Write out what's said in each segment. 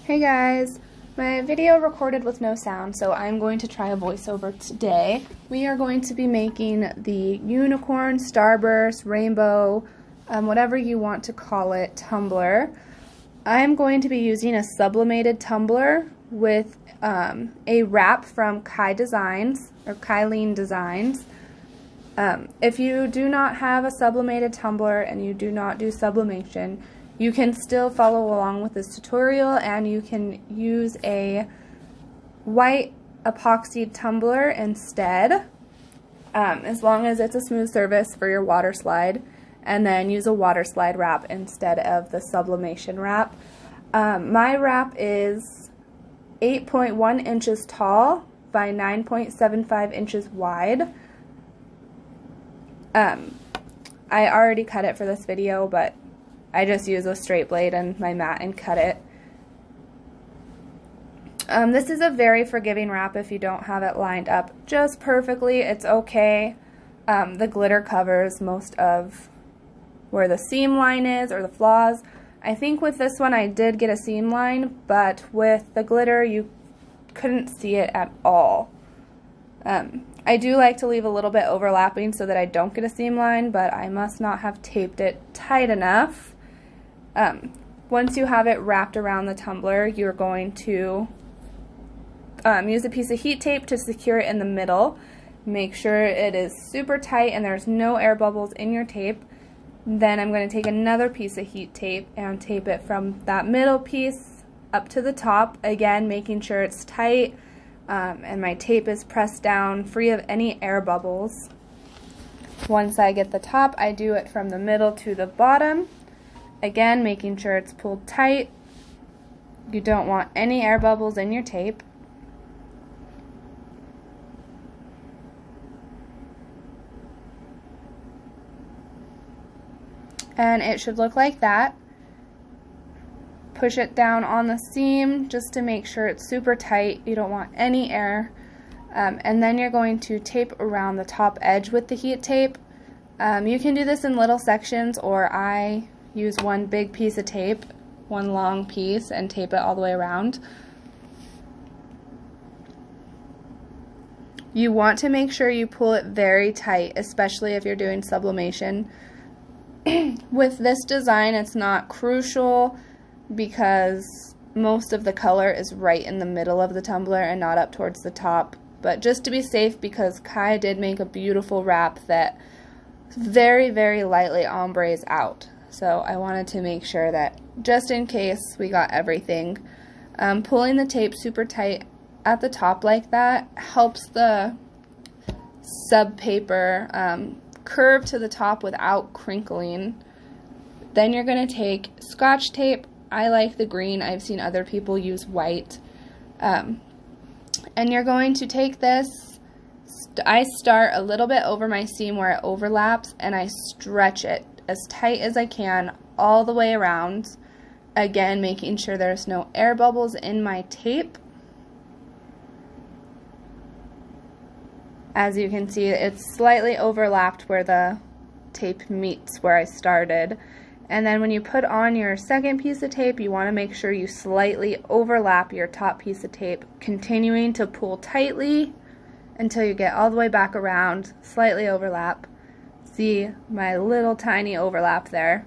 Hey guys! My video recorded with no sound, so I'm going to try a voiceover today. We are going to be making the unicorn, starburst, rainbow, whatever you want to call it, tumbler. I'm going to be using a sublimated tumbler with a wrap from Kai Designs, or Kylene Designs. If you do not have a sublimated tumbler and you do not do sublimation, you can still follow along with this tutorial, and you can use a white epoxy tumbler instead, as long as it's a smooth surface for your water slide, and then use a water slide wrap instead of the sublimation wrap. My wrap is 8.1 inches tall by 9.75 inches wide. I already cut it for this video, but I just use a straight blade and my mat and cut it. This is a very forgiving wrap if you don't have it lined up just perfectly. It's okay. The glitter covers most of where the seam line is or the flaws. I think with this one I did get a seam line, but with the glitter you couldn't see it at all. I do like to leave a little bit overlapping so that I don't get a seam line, but I must not have taped it tight enough. Once you have it wrapped around the tumbler, you're going to use a piece of heat tape to secure it in the middle. Make sure it is super tight and there's no air bubbles in your tape. Then I'm going to take another piece of heat tape and tape it from that middle piece up to the top, again making sure it's tight and my tape is pressed down, free of any air bubbles. Once I get the top, I do it from the middle to the bottom. Again, making sure it's pulled tight. You don't want any air bubbles in your tape. And it should look like that. Push it down on the seam just to make sure it's super tight. You don't want any air. And then you're going to tape around the top edge with the heat tape. You can do this in little sections, or I use one big piece of tape, one long piece, and tape it all the way around. You want to make sure you pull it very tight, especially if you're doing sublimation. With this design, it's not crucial because most of the color is right in the middle of the tumbler and not up towards the top. But just to be safe, because Kai did make a beautiful wrap that very, very lightly ombres out. So I wanted to make sure that just in case we got everything. Pulling the tape super tight at the top like that helps the sub paper curve to the top without crinkling. Then you're going to take Scotch tape. I like the green. I've seen other people use white. And you're going to take this. I start a little bit over my seam where it overlaps, and I stretch it as tight as I can all the way around, again making sure there's no air bubbles in my tape. As you can see, it's slightly overlapped where the tape meets where I started. And then when you put on your second piece of tape, you want to make sure you slightly overlap your top piece of tape, continuing to pull tightly until you get all the way back around, slightly overlap. See my little tiny overlap there.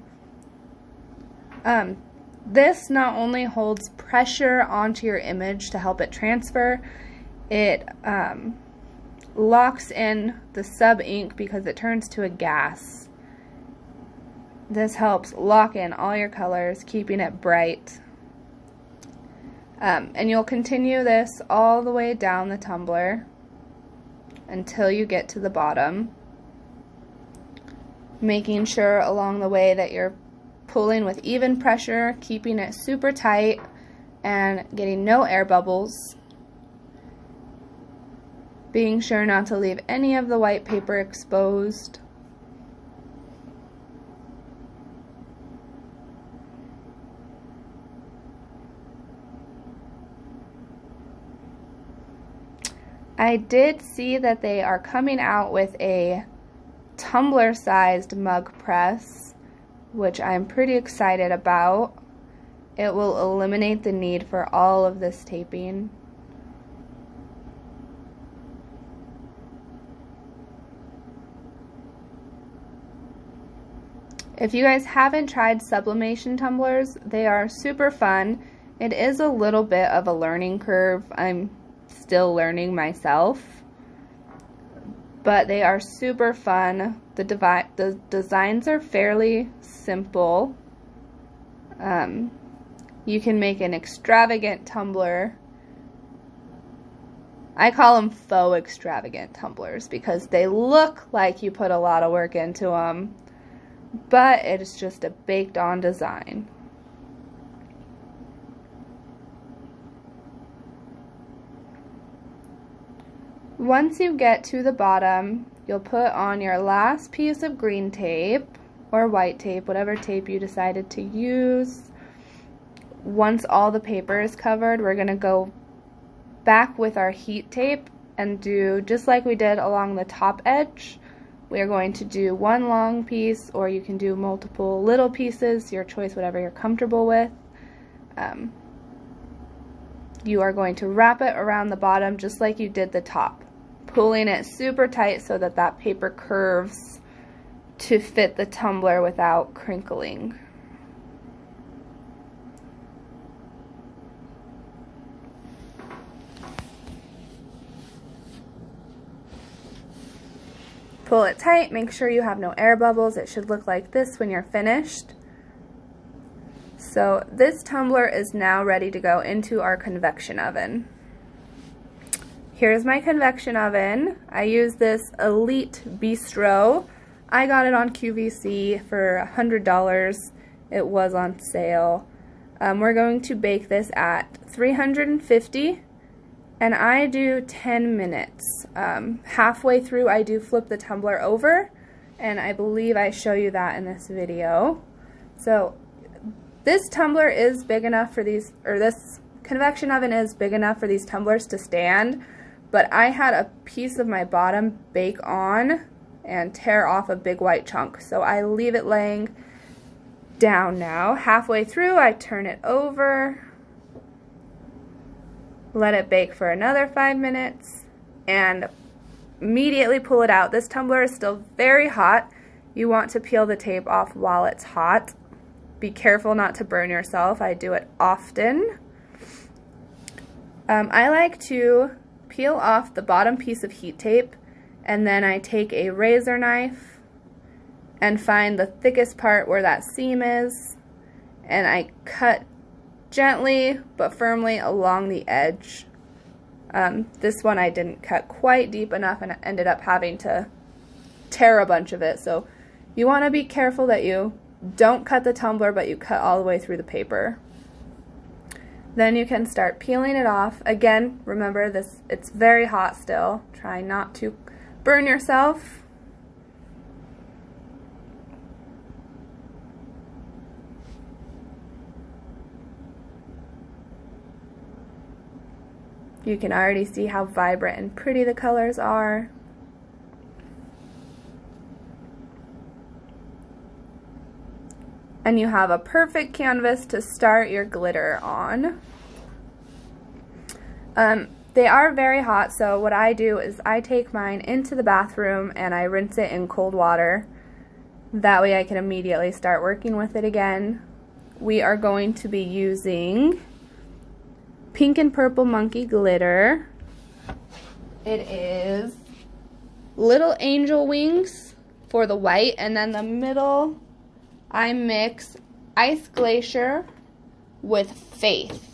This not only holds pressure onto your image to help it transfer, it locks in the sub ink because it turns to a gas. This helps lock in all your colors, keeping it bright. And you'll continue this all the way down the tumbler until you get to the bottom, making sure along the way that you're pulling with even pressure, keeping it super tight, and getting no air bubbles. Being sure not to leave any of the white paper exposed. I did see that they are coming out with a tumbler-sized mug press, which I'm pretty excited about. it will eliminate the need for all of this taping. If you guys haven't tried sublimation tumblers, they are super fun. It is a little bit of a learning curve. I'm still learning myself, but they are super fun. The designs are fairly simple. You can make an extravagant tumbler. I call them faux extravagant tumblers because they look like you put a lot of work into them, but it's just a baked on design. Once you get to the bottom, you'll put on your last piece of green tape or white tape, whatever tape you decided to use. Once all the paper is covered, we're going to go back with our heat tape and do just like we did along the top edge. We are going to do one long piece, or you can do multiple little pieces, your choice, whatever you're comfortable with. You are going to wrap it around the bottom just like you did the top, pulling it super tight so that that paper curves to fit the tumbler without crinkling. Pull it tight, make sure you have no air bubbles. It should look like this when you're finished. So this tumbler is now ready to go into our convection oven. Here's my convection oven. I use this Elite Bistro. I got it on QVC for $100. It was on sale. We're going to bake this at 350, and I do 10 minutes. Halfway through I do flip the tumbler over, and I believe I show you that in this video. So this tumbler is big enough for these, or this convection oven is big enough for these tumblers to stand, but I had a piece of my bottom bake on and tear off a big white chunk, so I leave it laying down now. Halfway through I turn it over, let it bake for another 5 minutes, and immediately pull it out. This tumbler is still very hot. You want to peel the tape off while it's hot. Be careful not to burn yourself. I do it often. I like to peel off the bottom piece of heat tape, and then I take a razor knife and find the thickest part where that seam is, and I cut gently but firmly along the edge. This one I didn't cut quite deep enough and I ended up having to tear a bunch of it, so you want to be careful that you don't cut the tumbler, but you cut all the way through the paper. Then you can start peeling it off. Again, remember this, it's very hot still. Try not to burn yourself. You can already see how vibrant and pretty the colors are. And you have a perfect canvas to start your glitter on. They are very hot, so what I do is I take mine into the bathroom and I rinse it in cold water. That way I can immediately start working with it again. We are going to be using Pink and Purple Monkey Glitter. It is Little Angel Wings for the white, and then the middle I mix Ice Glacier with Faith.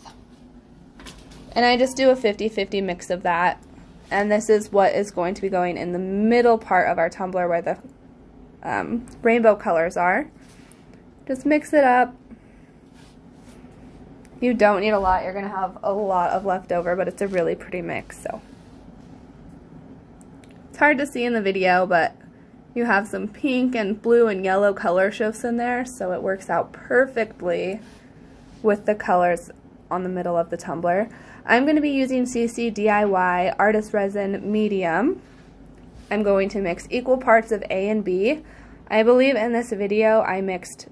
And I just do a 50-50 mix of that. And this is what is going to be going in the middle part of our tumbler where the rainbow colors are. Just mix it up. You don't need a lot. You're going to have a lot of leftover, but it's a really pretty mix. So it's hard to see in the video, but you have some pink and blue and yellow color shifts in there, so it works out perfectly with the colors on the middle of the tumbler. I'm going to be using CC DIY Artist Resin Medium. I'm going to mix equal parts of A and B. I believe in this video I mixed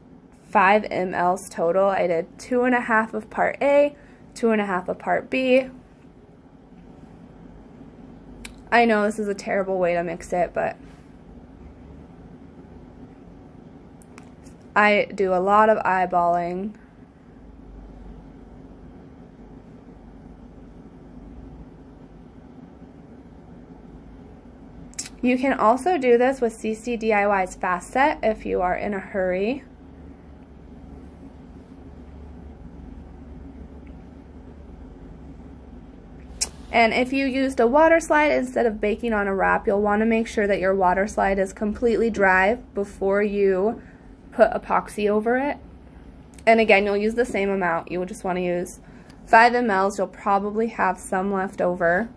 5 mLs total. I did 2.5 of part A, 2.5 of part B. I know this is a terrible way to mix it, but I do a lot of eyeballing. You can also do this with CC DIY's Fast Set if you are in a hurry. And if you used a water slide instead of baking on a wrap, you'll want to make sure that your water slide is completely dry before you put epoxy over it. And again, you'll use the same amount. You will just want to use 5 mLs. You'll probably have some left over.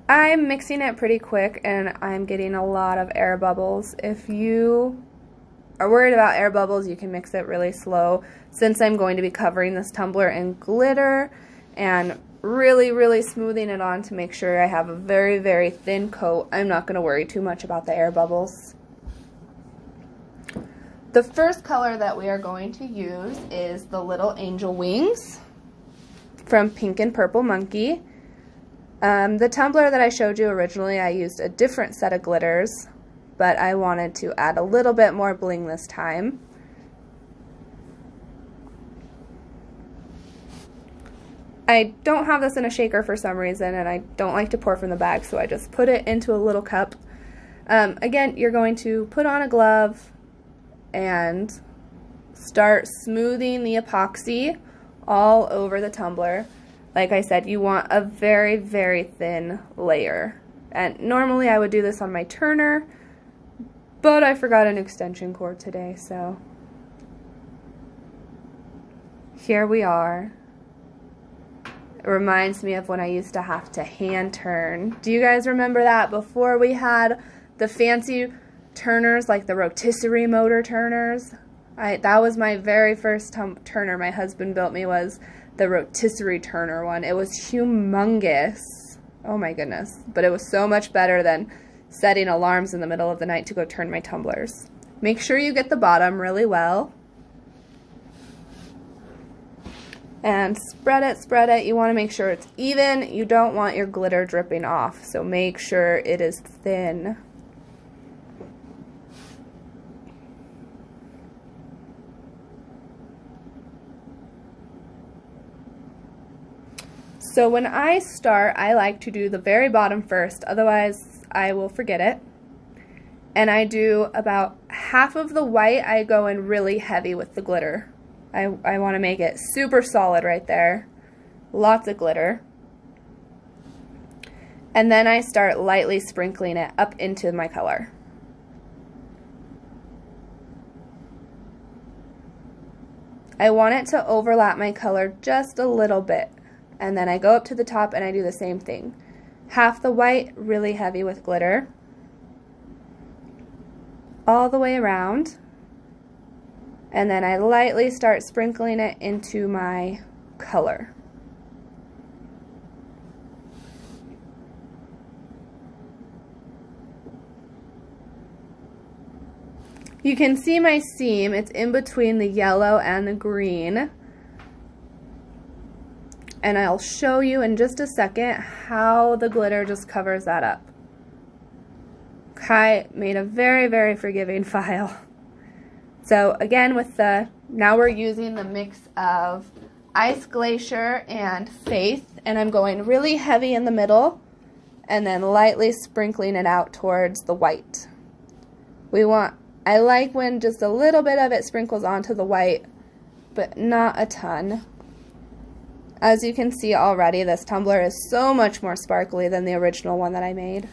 I'm mixing it pretty quick and I'm getting a lot of air bubbles. If you are worried about air bubbles, you can mix it really slow. Since I'm going to be covering this tumbler in glitter and really smoothing it on to make sure I have a very thin coat, I'm not going to worry too much about the air bubbles. The first color that we are going to use is the Little Angel Wings from Pink and Purple Monkey. The tumbler that I showed you originally, I used a different set of glitters, but I wanted to add a little bit more bling this time. I don't have this in a shaker for some reason, and I don't like to pour from the bag, so I just put it into a little cup. Again, you're going to put on a glove and start smoothing the epoxy all over the tumbler. Like I said, you want a very thin layer. And normally I would do this on my turner, but I forgot an extension cord today, so here we are. It reminds me of when I used to have to hand turn. Do you guys remember that? Before we had the fancy turners, like the rotisserie motor turners. That was my very first turner my husband built me, was the rotisserie turner one. It was humongous. Oh my goodness. But it was so much better than setting alarms in the middle of the night to go turn my tumblers. Make sure you get the bottom really well. And spread it. You want to make sure it's even. You don't want your glitter dripping off, so make sure it is thin. So when I start, I like to do the very bottom first, otherwise I will forget it. And I do about half of the white. I go in really heavy with the glitter. I want to make it super solid right there. Lots of glitter. And then I start lightly sprinkling it up into my color. I want it to overlap my color just a little bit. And then I go up to the top and I do the same thing. Half the white, really heavy with glitter. All the way around. And then I lightly start sprinkling it into my color. You can see my seam. It's in between the yellow and the green. And I'll show you in just a second how the glitter just covers that up. Kai made a very forgiving file. So again, now we're using the mix of Ice Glacier and Faith, and I'm going really heavy in the middle and then lightly sprinkling it out towards the white. I like when just a little bit of it sprinkles onto the white, but not a ton. As you can see already, this tumbler is so much more sparkly than the original one that I made.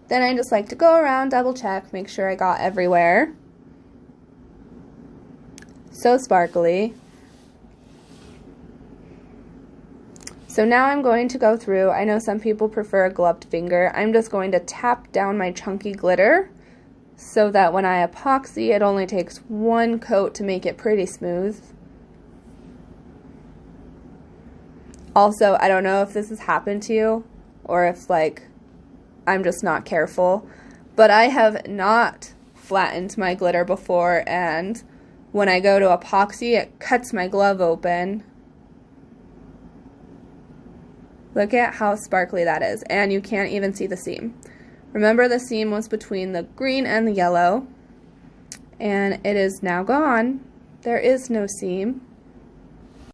Then I just like to go around, double check, make sure I got everywhere. So sparkly. So now I'm going to go through. I know some people prefer a gloved finger. I'm just going to tap down my chunky glitter so that when I epoxy, it only takes one coat to make it pretty smooth. Also, I don't know if this has happened to you or if like I'm just not careful, but I have not flattened my glitter before, and when I go to epoxy, it cuts my glove open. Look at how sparkly that is, and you can't even see the seam. Remember, the seam was between the green and the yellow, and it is now gone. There is no seam.